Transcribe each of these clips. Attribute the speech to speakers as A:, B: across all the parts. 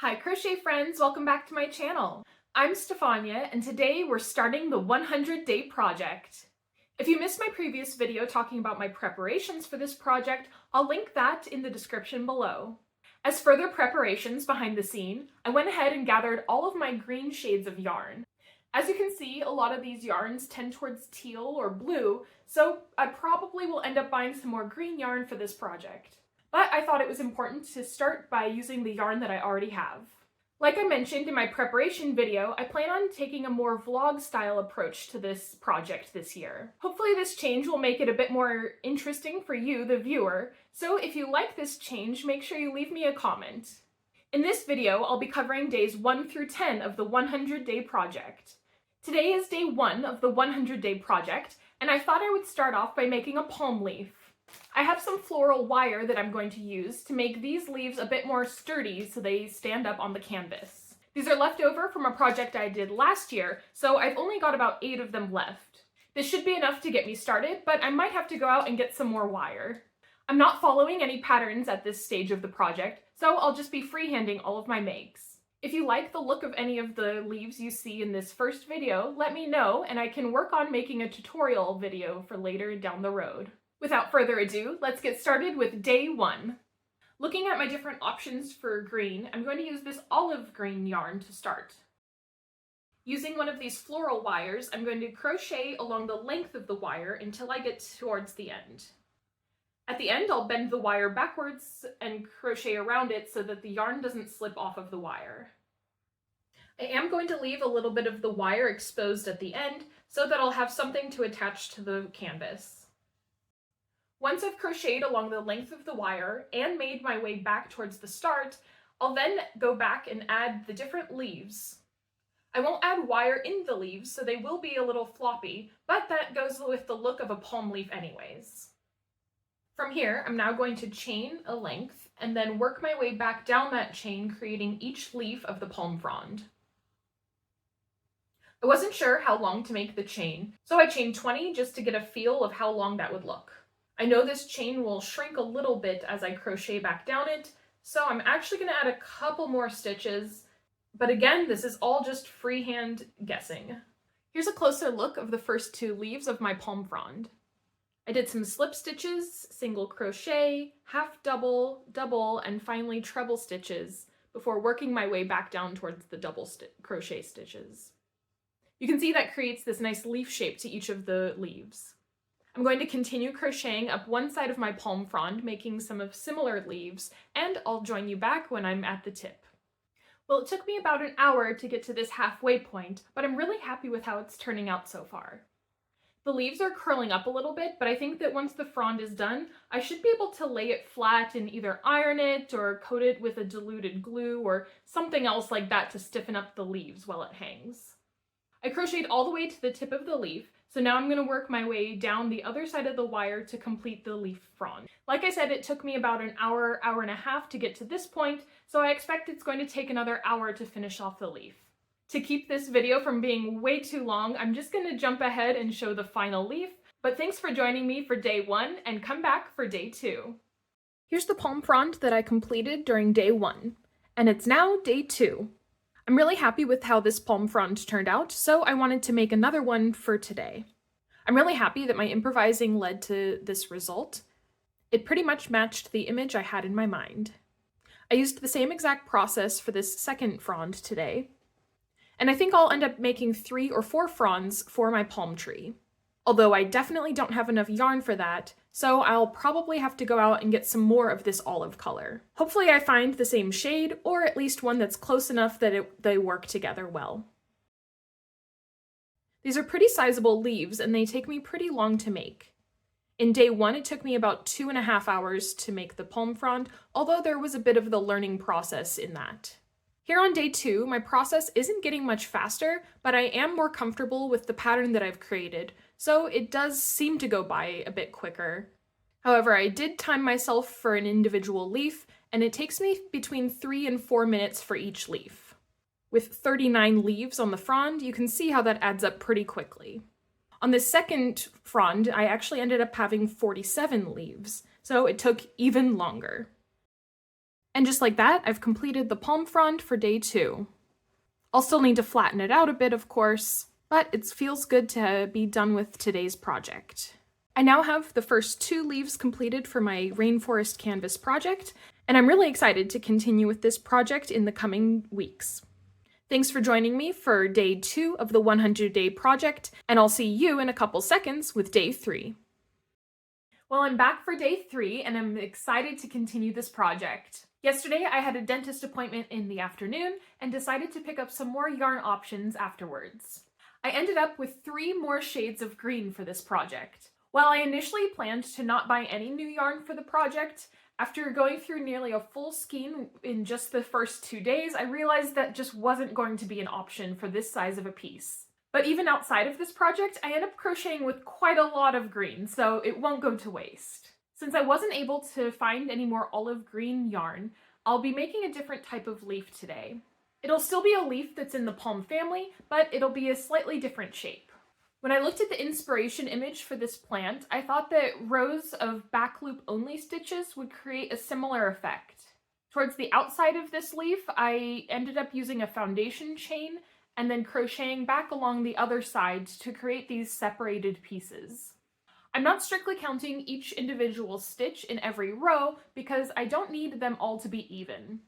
A: Hi crochet friends, welcome back to my channel. I'm Stefania and today we're starting the 100-day project. If you missed my previous video talking about my preparations for this project, I'll link that in the description below. As further preparations behind the scene, I went ahead and gathered all of my green shades of yarn. As you can see, a lot of these yarns tend towards teal or blue, so I probably will end up buying some more green yarn for this project. But I thought it was important to start by using the yarn that I already have. Like I mentioned in my preparation video, I plan on taking a more vlog style approach to this project this year. Hopefully this change will make it a bit more interesting for you, the viewer, so if you like this change, make sure you leave me a comment. In this video, I'll be covering days 1 through 10 of the 100-day project. Today is day 1 of the 100-day project, and I thought I would start off by making a palm leaf. I have some floral wire that I'm going to use to make these leaves a bit more sturdy so they stand up on the canvas. These are left over from a project I did last year, so I've only got about 8 of them left. This should be enough to get me started, but I might have to go out and get some more wire. I'm not following any patterns at this stage of the project, so I'll just be freehanding all of my makes. If you like the look of any of the leaves you see in this first video, let me know and I can work on making a tutorial video for later down the road. Without further ado, let's get started with day 1. Looking at my different options for green, I'm going to use this olive green yarn to start. Using one of these floral wires, I'm going to crochet along the length of the wire until I get towards the end. At the end, I'll bend the wire backwards and crochet around it so that the yarn doesn't slip off of the wire. I am going to leave a little bit of the wire exposed at the end so that I'll have something to attach to the canvas. Once I've crocheted along the length of the wire and made my way back towards the start, I'll then go back and add the different leaves. I won't add wire in the leaves, so they will be a little floppy, but that goes with the look of a palm leaf anyways. From here, I'm now going to chain a length and then work my way back down that chain, creating each leaf of the palm frond. I wasn't sure how long to make the chain, so I chained 20 just to get a feel of how long that would look. I know this chain will shrink a little bit as I crochet back down it, so I'm actually going to add a couple more stitches, but again, this is all just freehand guessing. Here's a closer look of the first 2 leaves of my palm frond. I did some slip stitches, single crochet, half double, double, and finally treble stitches before working my way back down towards the double crochet stitches. You can see that creates this nice leaf shape to each of the leaves. I'm going to continue crocheting up one side of my palm frond, making some of similar leaves, and I'll join you back when I'm at the tip. Well, it took me about an hour to get to this halfway point, but I'm really happy with how it's turning out so far. The leaves are curling up a little bit, but I think that once the frond is done, I should be able to lay it flat and either iron it or coat it with a diluted glue or something else like that to stiffen up the leaves while it hangs. I crocheted all the way to the tip of the leaf, so now I'm going to work my way down the other side of the wire to complete the leaf frond. Like I said, it took me about an hour, hour and a half to get to this point, so I expect it's going to take another hour to finish off the leaf. To keep this video from being way too long, I'm just going to jump ahead and show the final leaf, but thanks for joining me for day 1 and come back for day 2. Here's the palm frond that I completed during day 1, and it's now day 2. I'm really happy with how this palm frond turned out, so I wanted to make another one for today. I'm really happy that my improvising led to this result. It pretty much matched the image I had in my mind. I used the same exact process for this second frond today, and I think I'll end up making 3 or 4 fronds for my palm tree. Although I definitely don't have enough yarn for that, so I'll probably have to go out and get some more of this olive color. Hopefully I find the same shade, or at least one that's close enough that they work together well. These are pretty sizable leaves, and they take me pretty long to make. In day 1, it took me about 2.5 hours to make the palm frond, although there was a bit of the learning process in that. Here on day 2, my process isn't getting much faster, but I am more comfortable with the pattern that I've created, so it does seem to go by a bit quicker. However, I did time myself for an individual leaf, and it takes me between 3 and 4 minutes for each leaf. With 39 leaves on the frond, you can see how that adds up pretty quickly. On the second frond, I actually ended up having 47 leaves, so it took even longer. And just like that, I've completed the palm frond for day 2. I'll still need to flatten it out a bit, of course, but it feels good to be done with today's project. I now have the first 2 leaves completed for my rainforest canvas project, and I'm really excited to continue with this project in the coming weeks. Thanks for joining me for day 2 of the 100-day project, and I'll see you in a couple seconds with day 3. Well, I'm back for day 3, and I'm excited to continue this project. Yesterday, I had a dentist appointment in the afternoon and decided to pick up some more yarn options afterwards. I ended up with 3 more shades of green for this project. While I initially planned to not buy any new yarn for the project, after going through nearly a full skein in just the first 2 days, I realized that just wasn't going to be an option for this size of a piece. But even outside of this project, I end up crocheting with quite a lot of green, so it won't go to waste. Since I wasn't able to find any more olive green yarn, I'll be making a different type of leaf today. It'll still be a leaf that's in the palm family, but it'll be a slightly different shape. When I looked at the inspiration image for this plant, I thought that rows of back loop only stitches would create a similar effect. Towards the outside of this leaf, I ended up using a foundation chain and then crocheting back along the other side to create these separated pieces. I'm not strictly counting each individual stitch in every row because I don't need them all to be even.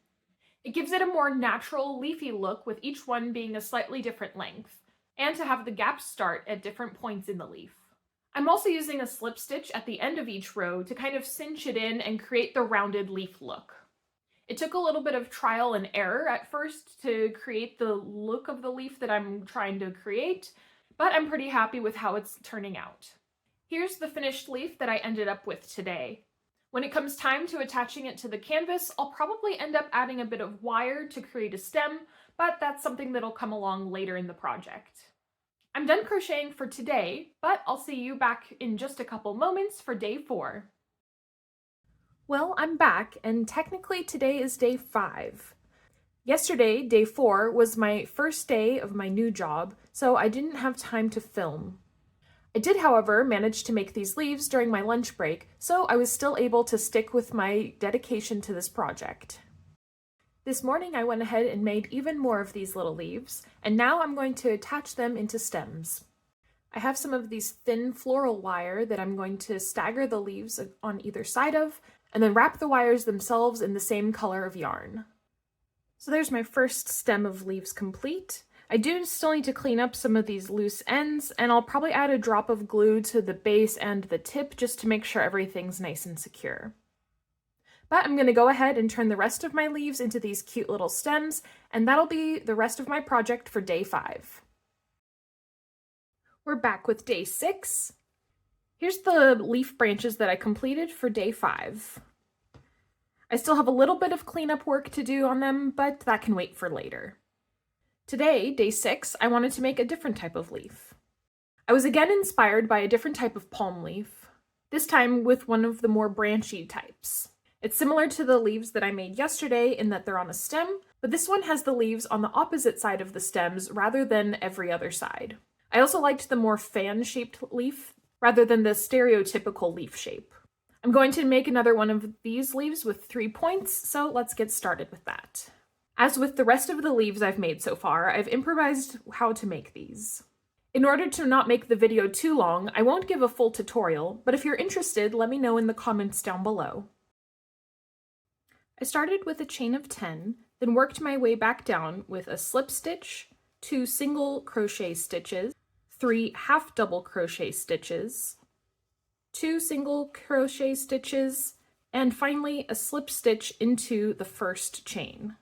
A: It gives it a more natural leafy look with each one being a slightly different length, and to have the gaps start at different points in the leaf. I'm also using a slip stitch at the end of each row to kind of cinch it in and create the rounded leaf look. It took a little bit of trial and error at first to create the look of the leaf that I'm trying to create, but I'm pretty happy with how it's turning out. Here's the finished leaf that I ended up with today. When it comes time to attaching it to the canvas, I'll probably end up adding a bit of wire to create a stem, but that's something that'll come along later in the project. I'm done crocheting for today, but I'll see you back in just a couple moments for day 4. Well, I'm back, and technically today is day 5. Yesterday, day 4, was my first day of my new job, so I didn't have time to film. I did, however, manage to make these leaves during my lunch break, so I was still able to stick with my dedication to this project. This morning I went ahead and made even more of these little leaves, and now I'm going to attach them into stems. I have some of these thin floral wire that I'm going to stagger the leaves on either side of, and then wrap the wires themselves in the same color of yarn. So there's my first stem of leaves complete. I do still need to clean up some of these loose ends, and I'll probably add a drop of glue to the base and the tip just to make sure everything's nice and secure. But I'm going to go ahead and turn the rest of my leaves into these cute little stems, and that'll be the rest of my project for day 5. We're back with day 6. Here's the leaf branches that I completed for day 5. I still have a little bit of cleanup work to do on them, but that can wait for later. Today, day 6, I wanted to make a different type of leaf. I was again inspired by a different type of palm leaf, this time with one of the more branchy types. It's similar to the leaves that I made yesterday in that they're on a stem, but this one has the leaves on the opposite side of the stems rather than every other side. I also liked the more fan-shaped leaf rather than the stereotypical leaf shape. I'm going to make another one of these leaves with 3 points, so let's get started with that. As with the rest of the leaves I've made so far, I've improvised how to make these. In order to not make the video too long, I won't give a full tutorial, but if you're interested, let me know in the comments down below. I started with a chain of 10, then worked my way back down with a slip stitch, 2 single crochet stitches, 3 half double crochet stitches, 2 single crochet stitches, and finally a slip stitch into the first chain.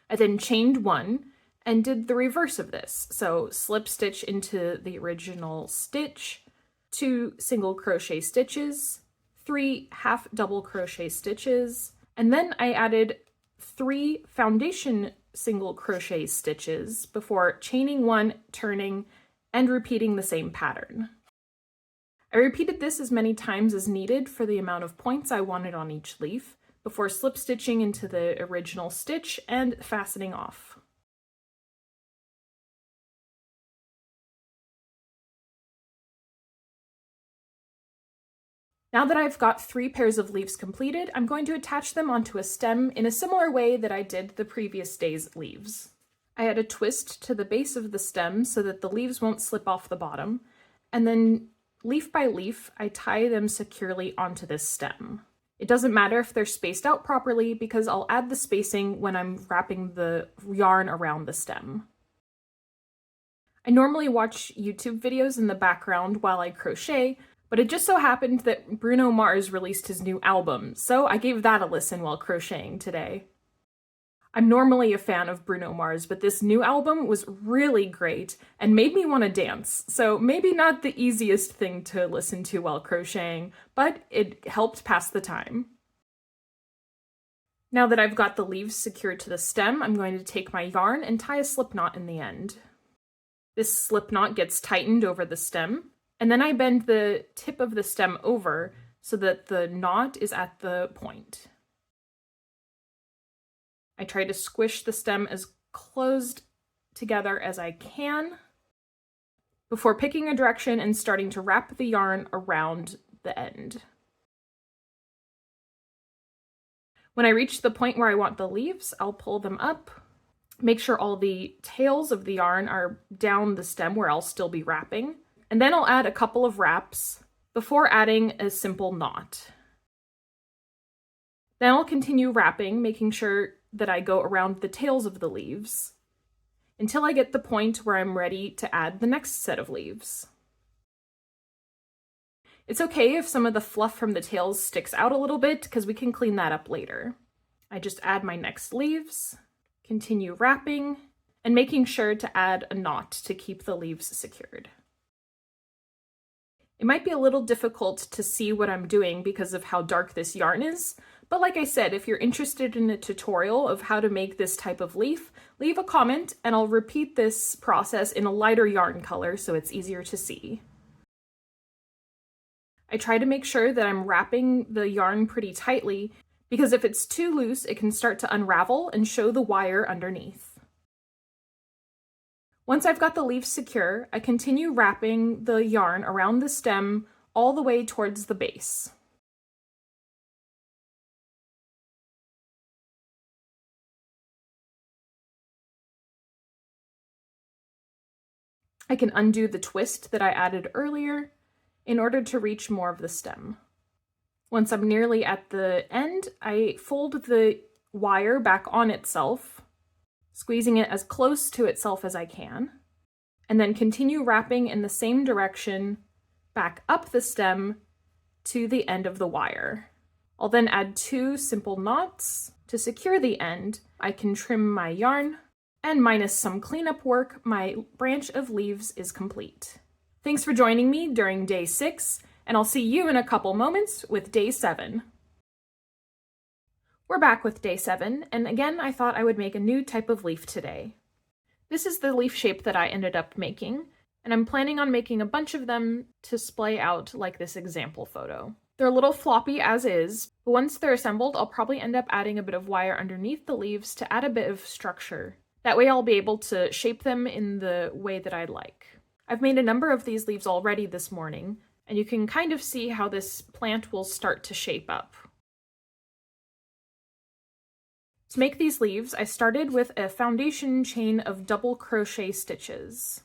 A: I then chained 1 and did the reverse of this, so slip stitch into the original stitch, 2 single crochet stitches, 3 half double crochet stitches, and then I added 3 foundation single crochet stitches before chaining 1, turning, and repeating the same pattern. I repeated this as many times as needed for the amount of points I wanted on each leaf, before slip stitching into the original stitch and fastening off. Now that I've got 3 pairs of leaves completed, I'm going to attach them onto a stem in a similar way that I did the previous day's leaves. I add a twist to the base of the stem so that the leaves won't slip off the bottom, and then leaf by leaf, I tie them securely onto this stem. It doesn't matter if they're spaced out properly because I'll add the spacing when I'm wrapping the yarn around the stem. I normally watch YouTube videos in the background while I crochet, but it just so happened that Bruno Mars released his new album, so I gave that a listen while crocheting today. I'm normally a fan of Bruno Mars, but this new album was really great and made me want to dance, so maybe not the easiest thing to listen to while crocheting, but it helped pass the time. Now that I've got the leaves secured to the stem, I'm going to take my yarn and tie a slip knot in the end. This slip knot gets tightened over the stem, and then I bend the tip of the stem over so that the knot is at the point. I try to squish the stem as closed together as I can before picking a direction and starting to wrap the yarn around the end. When I reach the point where I want the leaves, I'll pull them up, make sure all the tails of the yarn are down the stem where I'll still be wrapping, and then I'll add a couple of wraps before adding a simple knot. Then I'll continue wrapping, making sure that I go around the tails of the leaves until I get the point where I'm ready to add the next set of leaves. It's okay if some of the fluff from the tails sticks out a little bit because we can clean that up later. I just add my next leaves, continue wrapping, and making sure to add a knot to keep the leaves secured. It might be a little difficult to see what I'm doing because of how dark this yarn is, but like I said, if you're interested in a tutorial of how to make this type of leaf, leave a comment and I'll repeat this process in a lighter yarn color so it's easier to see. I try to make sure that I'm wrapping the yarn pretty tightly because if it's too loose, it can start to unravel and show the wire underneath. Once I've got the leaves secure, I continue wrapping the yarn around the stem all the way towards the base. I can undo the twist that I added earlier in order to reach more of the stem. Once I'm nearly at the end, I fold the wire back on itself, squeezing it as close to itself as I can, and then continue wrapping in the same direction back up the stem to the end of the wire. I'll then add 2 simple knots to secure the end. I can trim my yarn, and minus some cleanup work, my branch of leaves is complete. Thanks for joining me during day 6, and I'll see you in a couple moments with day 7. We're back with day 7, and again I thought I would make a new type of leaf today. This is the leaf shape that I ended up making, and I'm planning on making a bunch of them to splay out like this example photo. They're a little floppy as is, but once they're assembled I'll probably end up adding a bit of wire underneath the leaves to add a bit of structure. That way I'll be able to shape them in the way that I'd like. I've made a number of these leaves already this morning, and you can kind of see how this plant will start to shape up. To make these leaves, I started with a foundation chain of double crochet stitches.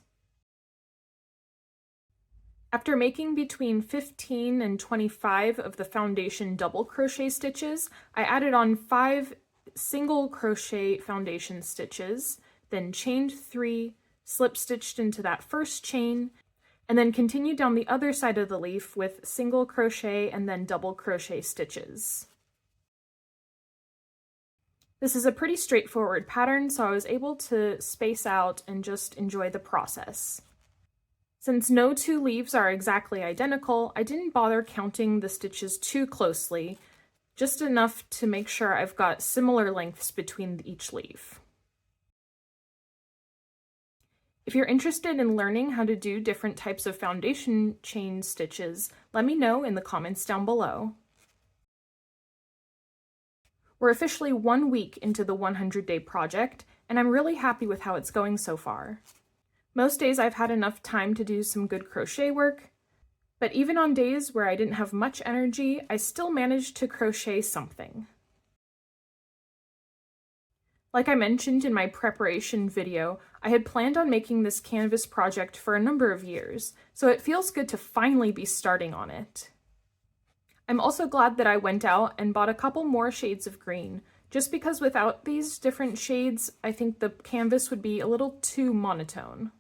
A: After making between 15 and 25 of the foundation double crochet stitches, I added on 5 single crochet foundation stitches, then chained 3, slip stitched into that first chain, and then continued down the other side of the leaf with single crochet and then double crochet stitches. This is a pretty straightforward pattern, so I was able to space out and just enjoy the process. Since no 2 leaves are exactly identical, I didn't bother counting the stitches too closely, just enough to make sure I've got similar lengths between each leaf. If you're interested in learning how to do different types of foundation chain stitches, let me know in the comments down below. We're officially 1 week into the 100-day project, and I'm really happy with how it's going so far. Most days I've had enough time to do some good crochet work, But even on days where I didn't have much energy, I still managed to crochet something. Like I mentioned in my preparation video, I had planned on making this canvas project for a number of years, so it feels good to finally be starting on it. I'm also glad that I went out and bought a couple more shades of green, just because without these different shades, I think the canvas would be a little too monotone.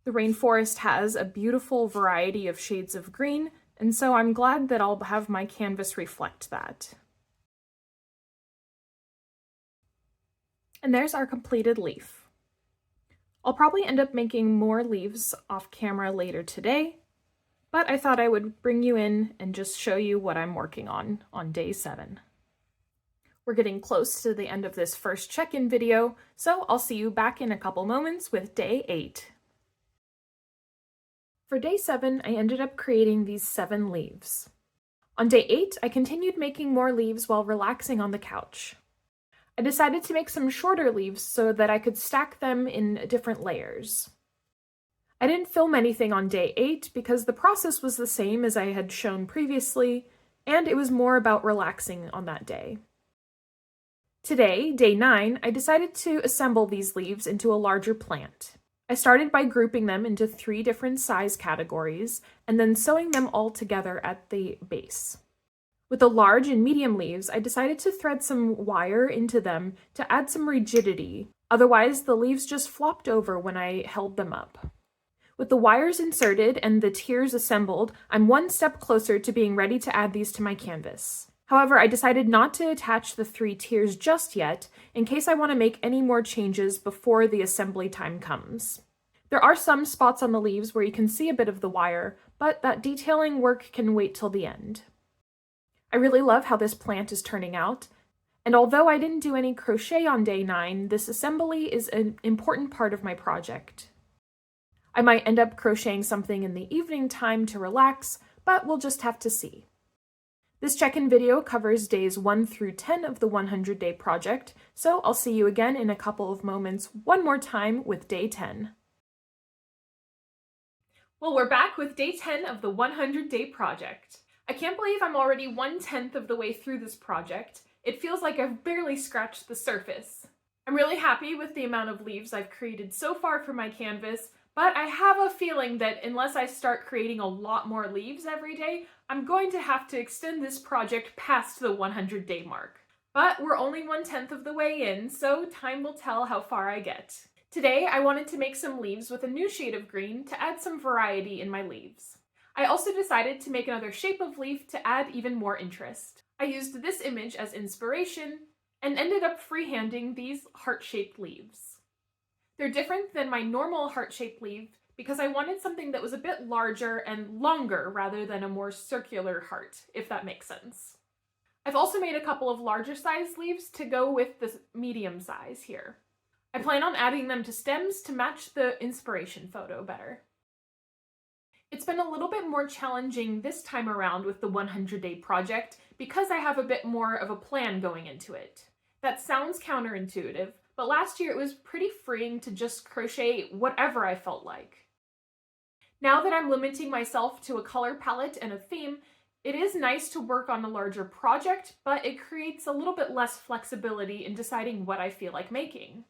A: The rainforest has a beautiful variety of shades of green, and so I'm glad that I'll have my canvas reflect that. And there's our completed leaf. I'll probably end up making more leaves off camera later today, but I thought I would bring you in and just show you what I'm working on day 7. We're getting close to the end of this first check-in video, so I'll see you back in a couple moments with day 8. For day 7, I ended up creating these 7 leaves. On day 8, I continued making more leaves while relaxing on the couch. I decided to make some shorter leaves so that I could stack them in different layers. I didn't film anything on day 8 because the process was the same as I had shown previously, and it was more about relaxing on that day. Today, day 9, I decided to assemble these leaves into a larger plant. I started by grouping them into 3 different size categories, and then sewing them all together at the base. With the large and medium leaves, I decided to thread some wire into them to add some rigidity, otherwise the leaves just flopped over when I held them up. With the wires inserted and the tiers assembled, I'm one step closer to being ready to add these to my canvas. However, I decided not to attach the 3 tiers just yet, in case I want to make any more changes before the assembly time comes. There are some spots on the leaves where you can see a bit of the wire, but that detailing work can wait till the end. I really love how this plant is turning out, and although I didn't do any crochet on day 9, this assembly is an important part of my project. I might end up crocheting something in the evening time to relax, but we'll just have to see. This check-in video covers days 1 through 10 of the 100-day project, so I'll see you again in a couple of moments one more time with day 10. Well, we're back with day 10 of the 100-day project. I can't believe I'm already 1/10 of the way through this project. It feels like I've barely scratched the surface. I'm really happy with the amount of leaves I've created so far for my canvas, but I have a feeling that unless I start creating a lot more leaves every day, I'm going to have to extend this project past the 100-day mark. But we're only 1/10 of the way in, so time will tell how far I get. Today, I wanted to make some leaves with a new shade of green to add some variety in my leaves. I also decided to make another shape of leaf to add even more interest. I used this image as inspiration and ended up freehanding these heart-shaped leaves. They're different than my normal heart-shaped leaf because I wanted something that was a bit larger and longer rather than a more circular heart, if that makes sense. I've also made a couple of larger size leaves to go with the medium size here. I plan on adding them to stems to match the inspiration photo better. It's been a little bit more challenging this time around with the 100-day project because I have a bit more of a plan going into it. That sounds counterintuitive, but last year it was pretty freeing to just crochet whatever I felt like. Now that I'm limiting myself to a color palette and a theme, it is nice to work on a larger project, but it creates a little bit less flexibility in deciding what I feel like making.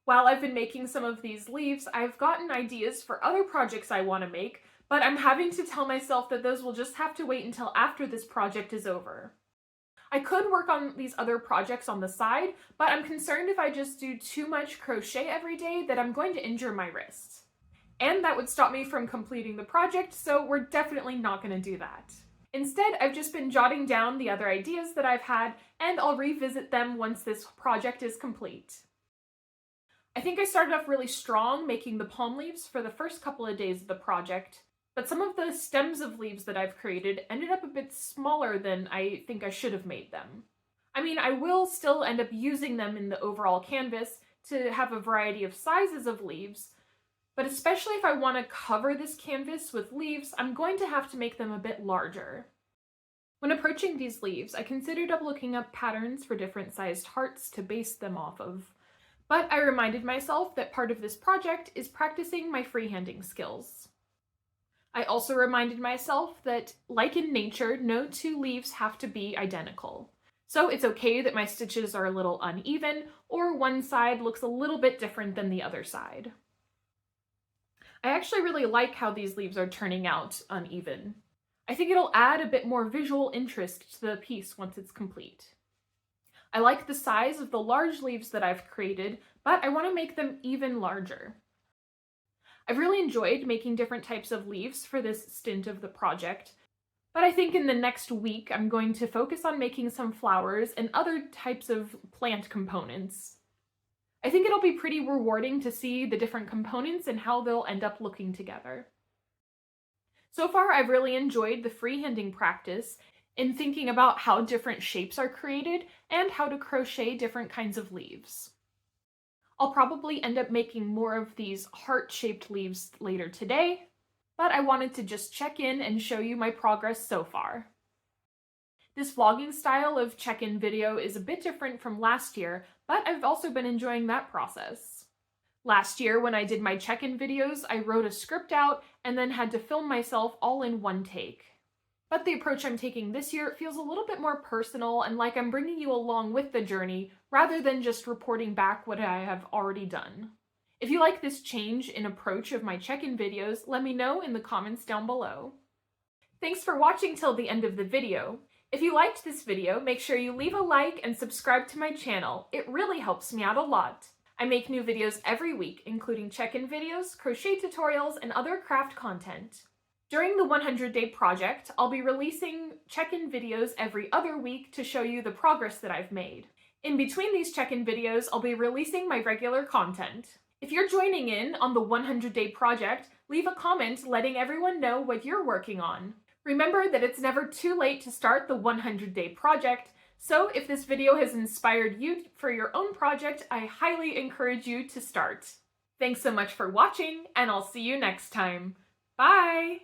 A: While I've been making some of these leaves, I've gotten ideas for other projects I want to make, but I'm having to tell myself that those will just have to wait until after this project is over. I could work on these other projects on the side, but I'm concerned if I just do too much crochet every day that I'm going to injure my wrists. And that would stop me from completing the project, so we're definitely not going to do that. Instead, I've just been jotting down the other ideas that I've had, and I'll revisit them once this project is complete. I think I started off really strong making the palm leaves for the first couple of days of the project, but some of the stems of leaves that I've created ended up a bit smaller than I think I should have made them. I mean, I will still end up using them in the overall canvas to have a variety of sizes of leaves, but especially if I want to cover this canvas with leaves, I'm going to have to make them a bit larger. When approaching these leaves, I considered looking up patterns for different sized hearts to base them off of. But I reminded myself that part of this project is practicing my freehanding skills. I also reminded myself that, like in nature, no two leaves have to be identical. So it's okay that my stitches are a little uneven, or one side looks a little bit different than the other side. I actually really like how these leaves are turning out uneven. I think it'll add a bit more visual interest to the piece once it's complete. I like the size of the large leaves that I've created, but I want to make them even larger. I've really enjoyed making different types of leaves for this stint of the project, but I think in the next week I'm going to focus on making some flowers and other types of plant components. I think it'll be pretty rewarding to see the different components and how they'll end up looking together. So far, I've really enjoyed the freehanding practice in thinking about how different shapes are created and how to crochet different kinds of leaves. I'll probably end up making more of these heart-shaped leaves later today, but I wanted to just check in and show you my progress so far. This vlogging style of check-in video is a bit different from last year, but I've also been enjoying that process. Last year, when I did my check-in videos, I wrote a script out and then had to film myself all in one take. But the approach I'm taking this year feels a little bit more personal and like I'm bringing you along with the journey rather than just reporting back what I have already done. If you like this change in approach of my check-in videos, let me know in the comments down below. Thanks for watching till the end of the video. If you liked this video, make sure you leave a like and subscribe to my channel. It really helps me out a lot. I make new videos every week, including check-in videos, crochet tutorials, and other craft content. During the 100-day project, I'll be releasing check-in videos every other week to show you the progress that I've made. In between these check-in videos, I'll be releasing my regular content. If you're joining in on the 100-day project, leave a comment letting everyone know what you're working on. Remember that it's never too late to start the 100-day project, so if this video has inspired you for your own project, I highly encourage you to start. Thanks so much for watching, and I'll see you next time. Bye!